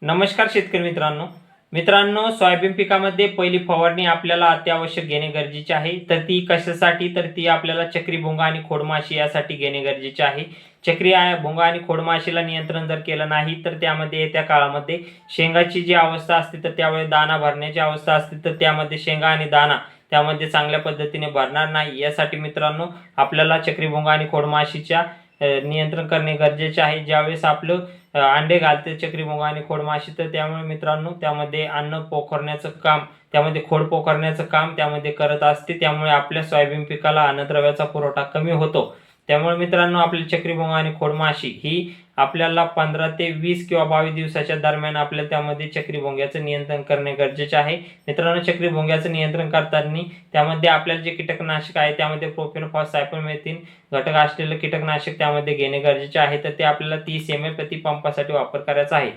नमस्कार शेतकरी मित्रांनो सोयाबीन पिकामध्ये पहिली फवारणी आपल्याला अत्यावश्यक घेणे गरजेचे आहे। तर ती कशासाठी, तर ती आपल्याला चक्री भुंगा आणि खोडमाशी यासाठी घेणे गरजेचे आहे। चक्री भुंगा आणि खोडमाशीला नियंत्रण जर केलं नाही तर त्यामध्ये येत्या काळामध्ये शेंगाची जी अवस्था असते तर त्यावेळी दाना भरण्याची अवस्था असते तर त्यामध्ये शेंगा आणि दाना त्यामध्ये चांगल्या पद्धतीने भरणार नाही। यासाठी मित्रांनो आपल्याला चक्री भुंगा आणि खोडमाशीच्या नियंत्रण करणे गरजेचे आहे। ज्यावेळेस आपलं अंडे घालते चक्री भुंगा आणि खोडमाशी तर त्यामुळे मित्रांनो त्यामध्ये अन्न पोखरण्याचं काम, त्यामध्ये खोड पोखरण्याचं काम त्यामध्ये करत असते। त्यामुळे आपल्या सोयाबीन पिकाला अन्नद्रव्याचा पुरवठा कमी होतो। त्यामुळे मित्रांनो आपली चक्री भुंगा आणि खोडमाशी ही आपल्याला 15 ते 20 किंवा 22 दिवसाच्या दरम्यान आपल्याला त्यामध्ये चक्री भुंग्याचं नियंत्रण करणे गरजेचे आहे। मित्रांनो चक्री भुंग्याचं नियंत्रण करताना त्यामध्ये आपल्याला जे कीटकनाशक आहे त्यामध्ये प्रोफेनोफॉस, सायपरमेथ्रिन घटक असलेले कीटकनाशक त्यामध्ये घेणे गरजेचे आहे। तर ते आपल्याला 30 ml प्रति पंपासाठी वापर करायचा आहे।